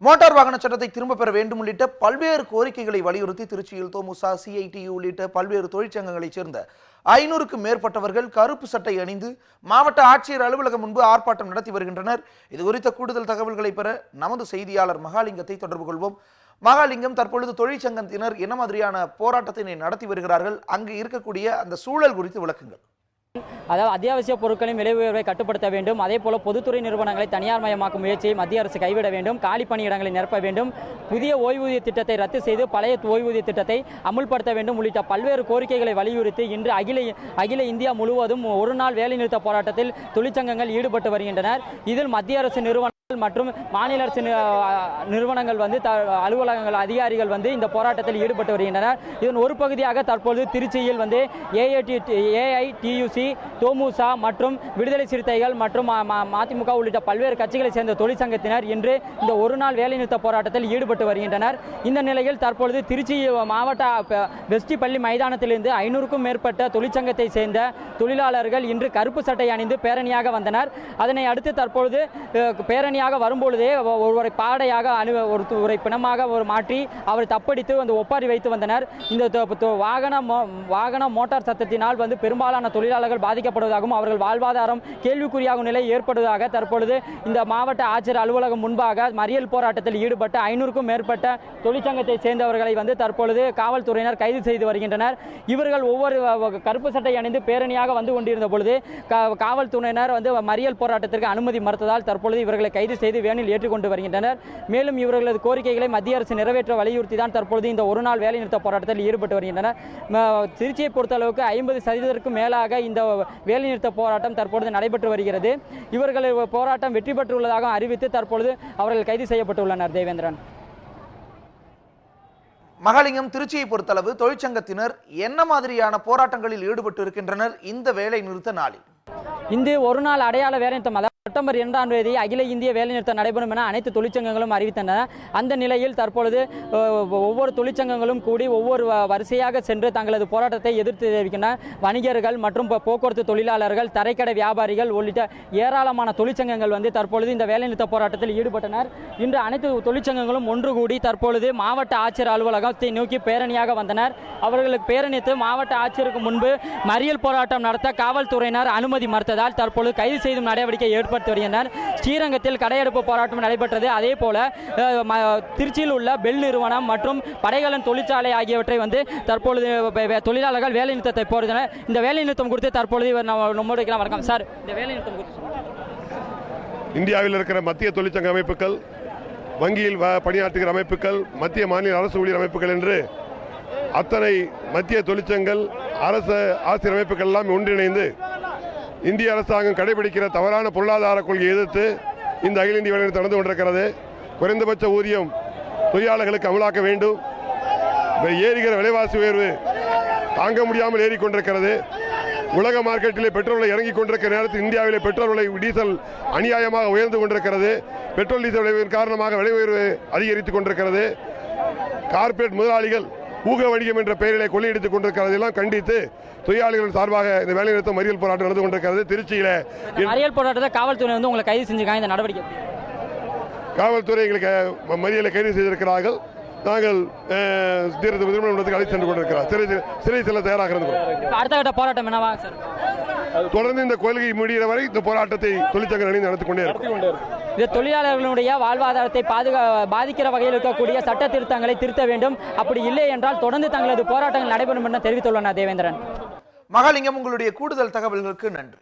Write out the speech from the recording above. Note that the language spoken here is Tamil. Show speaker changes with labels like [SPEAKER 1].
[SPEAKER 1] மோட்டார் வாகன சட்டத்தை திரும்ப பெற வேண்டும் உள்ளிட்ட பல்வேறு கோரிக்கைகளை வலியுறுத்தி திருச்சியில் தோமுசா, சிஐடியு உள்ளிட்ட பல்வேறு தொழிற்சங்கங்களைச் சேர்ந்த 500க்கும் மேற்பட்டவர்கள் கருப்பு சட்டை அணிந்து மாவட்ட ஆட்சியர் அலுவலகம் முன்பு ஆர்ப்பாட்டம் நடத்தி வருகின்றனர். இது குறித்த கூடுதல் தகவல்களை பெற நமது செய்தியாளர் மகாலிங்கத்தை தொடர்பு கொள்வோம். மகாலிங்கம், தற்பொழுது தொழிற்சங்கத்தினர் என்ன மாதிரியான போராட்டத்தினை நடத்தி வருகிறார்கள்? அங்கு இருக்கக்கூடிய அந்த சூழல் குறித்து விளக்குங்கள்.
[SPEAKER 2] அதாவது அத்தியாவசிய பொருட்களின் விலை உயர்வை கட்டுப்படுத்த வேண்டும். அதே போல பொதுத்துறை நிறுவனங்களை தனியார் மயமாக்கும் முயற்சியை மத்திய அரசு கைவிட வேண்டும். காலி பணியிடங்களை நிரப்ப வேண்டும். புதிய ஓய்வூதிய திட்டத்தை ரத்து செய்து பழைய ஓய்வூதிய திட்டத்தை அமுல்படுத்த வேண்டும் உள்ளிட்ட பல்வேறு கோரிக்கைகளை வலியுறுத்தி இன்று அகில இந்தியா முழுவதும் ஒரு நாள் வேலைநிறுத்த போராட்டத்தில் தொழிற்சங்கங்கள் ஈடுபட்டு வருகின்றனர். இதில் மத்திய அரசு நிறுவனங்கள் மற்றும் மாநில அரசு நிறுவனங்கள் அலுவலகங்கள் அதிகாரிகள் இந்த போராட்டத்தில் ஈடுபட்டு வருகின்றனர். இதன் ஒரு பகுதியாக தற்போது திருச்சியில் ஏஐடியூசி, தோமுசா மற்றும் விடுதலை சிறுத்தைகள் மற்றும் மதிமுக உள்ளிட்ட பல்வேறு கட்சிகளை சேர்ந்த தொழிற்சங்கத்தினர் இன்று இந்த ஒரு நாள் வேலைநிறுத்த போராட்டத்தில் ஈடுபட்டு வருகின்றனர். இந்த நிலையில் தற்பொழுது திருச்சி மாவட்ட வெஸ்டி பள்ளி மைதானத்திலிருந்து 500க்கும் மேற்பட்ட தொழிற்சங்கத்தை சேர்ந்த தொழிலாளர்கள் இன்று கருப்பு சட்டை அணிந்து பேரணியாக வந்தனர். அதனை அடுத்து தற்பொழுது பேரணி வரும்பொழுதே ஒருவரை பாடையாக ஒருவரை பிணமாக மாற்றி அவரை தப்படித்து ஒப்பாரி வைத்து வந்தனர். இந்த வாகன மோட்டார் சத்தத்தினால் பெரும்பாலான தொழிலாளர்கள் பாதிக்கப்படுவதாகவும் அவர்கள் வாழ்வாதாரம் கேள்விக்குறியாகும் நிலை ஏற்படுவதாக தற்பொழுது இந்த மாவட்ட ஆட்சியர் அலுவலகம் முன்பாக மறியல் போராட்டத்தில் ஈடுபட்ட 500க்கும் மேற்பட்ட தொழிற்சங்கத்தை சேர்ந்தவர்களை தற்பொழுது காவல்துறையினர் கைது செய்து வருகின்றனர். இவர்கள் ஒவ்வொரு கருப்பு சட்டை அணிந்து பேரணியாக வந்து கொண்டிருந்த பொழுது காவல்துறையினர் மறியல் போராட்டத்திற்கு அனுமதி மறுத்ததால் தற்பொழுது இவர்களை கைது செய்து வேனில் ஏற்றுக்கொண்டு வருகின்றனர். மேலும் இவர்களது கோரிக்கைகளை மத்திய அரசு நிறைவேற்ற வலியுறுத்தி தான் தற்பொழுது இந்த ஒரு நாள் வேலைநிறுத்த போராட்டத்தில் ஈடுபட்டு வருகின்றனர். திருச்சியை பொறுத்தளவுக்கு 50% மேலாக இந்த வேலைநிறுத்த போராட்டம் தற்பொழுது நடைபெற்று வருகிறது. இவர்கள் போராட்டம் வெற்றி பெற்றுள்ளதாக அறிவித்து தற்பொழுது அவர்கள் கைது செய்யப்பட்டுள்ளனர். தேவேந்திரன்.
[SPEAKER 1] மகாலிங்கம், திருச்சியை பொறுத்தளவு தொழிற்சங்கத்தினர் என்ன மாதிரியான போராட்டங்களில் ஈடுபட்டு இருக்கின்றனர் இந்த வேலை நிறுத்த நாளில்?
[SPEAKER 2] இந்த ஒரு நாள் அடையாள வேலைநிறுத்தம் செப்டம்பர் 2ஆம் தேதி அகில இந்திய வேலைநிறுத்தம் நடைபெறும் என அனைத்து தொழிற்சங்கங்களும் அறிவித்தன. அந்த நிலையில் தற்பொழுது ஒவ்வொரு தொழிற்சங்கங்களும் கூடி ஒவ்வொரு வரிசையாக சென்று தங்களது போராட்டத்தை எதிர்த்து தெரிவிக்கின்றன. வணிகர்கள் மற்றும் போக்குவரத்து தொழிலாளர்கள், தரைக்கடை வியாபாரிகள் உள்ளிட்ட ஏராளமான தொழிற்சங்கங்கள் தற்பொழுது இந்த வேலைநிறுத்த போராட்டத்தில் ஈடுபட்டனர். இன்று அனைத்து தொழிற்சங்கங்களும் ஒன்று கூடி தற்பொழுது மாவட்ட ஆட்சியர் அலுவலகத்தை நோக்கி பேரணியாக வந்தனர். அவர்களுக்கு பேரணித்து மாவட்ட ஆட்சியருக்கு முன்பு மறியல் போராட்டம் நடத்த காவல்துறையினர் அனுமதி மறுத்ததால் தற்பொழுது கைது செய்யும் நடவடிக்கை ஏற்படுத்தி வருகின்றனர். ஸ்ரீரங்கத்தில் கடையெடுப்பு போராட்டம் நடைபெற்றது. அதே போல திருச்சியில் உள்ள பெல் நிறுவனம் மற்றும் படைகளன் தொழிற்சாலை ஆகியவற்றை தற்பொழுது தொழிலாளர்கள் வேலை நிறுத்தத்தை போடுகின்றனர். இந்த வேலை நிறுத்தம் குறித்து தற்பொழுது நம்மோடு வணக்கம் சார். இந்த வேலை நிறுத்தம் குறித்து
[SPEAKER 3] இந்தியாவில் இருக்கிற மத்திய தொழிற்சங்க அமைப்புகள், வங்கியில் பணியாற்றுகிற அமைப்புகள், மத்திய மாநில அரசு ஊழியர் அமைப்புகள் என்று அத்தனை மத்திய தொழிற்சங்கங்கள், அரசு ஆசிரியர் அமைப்புகள் எல்லாம் ஒன்றிணைந்து இந்திய அரசாங்கம் கடைபிடிக்கிற தவறான பொருளாதார கொள்கையை எதிர்த்து இந்த அகில இந்திய வேலைநிறுத்தம் நடந்து கொண்டிருக்கிறது. குறைந்தபட்ச ஊதியம் தொழிலாளர்களுக்கு அமலாக்க வேண்டும். ஏறுகிற விலைவாசி உயர்வு தாங்க முடியாமல் ஏறிக்கொண்டிருக்கிறது. உலக மார்க்கெட்டிலே பெட்ரோலை இறங்கிக் கொண்டிருக்கிற நேரத்தில் இந்தியாவிலே பெட்ரோல் விலை, டீசல் அநியாயமாக உயர்ந்து கொண்டிருக்கிறது. பெட்ரோல் டீசல் விளைவின் காரணமாக விலை உயர்வு அதிகரித்துக் கொண்டிருக்கிறது. கார்ப்பரேட் முதலாளிகள் ஊக வணிகம் என்ற பெயரிலே கொள்ளையடித்துக் கொண்டிருக்கிறது. எல்லாம் கண்டித்து தொழிலாளர்கள் சார்பாக இந்த வேலைநிறுத்தம் மறியல் போராட்டம் நடந்து கொண்டிருக்கிறது. திருச்சியில
[SPEAKER 2] மறியல் போராட்டத்தை காவல்துறை உங்களை கைது செஞ்சிருக்காங்க. இந்த நடவடிக்கை
[SPEAKER 3] காவல்துறை எங்களுக்கு மறியலை கைது செய்திருக்கிறார்கள். நாங்கள் திருமணத்துக்கு அழைத்து சென்று கொண்டிருக்கிறோம். சிறை செல்ல தயாராக இருந்து
[SPEAKER 2] அடுத்த கட்ட போராட்டம் என்னவா சார்?
[SPEAKER 3] தொடர்ந்து இந்த கொள்கை முடிகிற வரை இந்த போராட்டத்தை தொழிற்சங்க அணி நடத்தி கொண்டே இருக்கும்.
[SPEAKER 2] இது தொழிலாளர்களுடைய வாழ்வாதாரத்தை பாதிக்கிற வகையில் இருக்கக்கூடிய சட்ட திருத்தங்களை திருத்த வேண்டும். அப்படி இல்லை என்றால் தொடர்ந்து தங்களது போராட்டங்கள் நடைபெறும் என தெரிவித்துள்ளனர். தேவேந்திரன்.
[SPEAKER 1] மகாலிங்கம், உங்களுடைய கூடுதல் தகவல்களுக்கு நன்றி.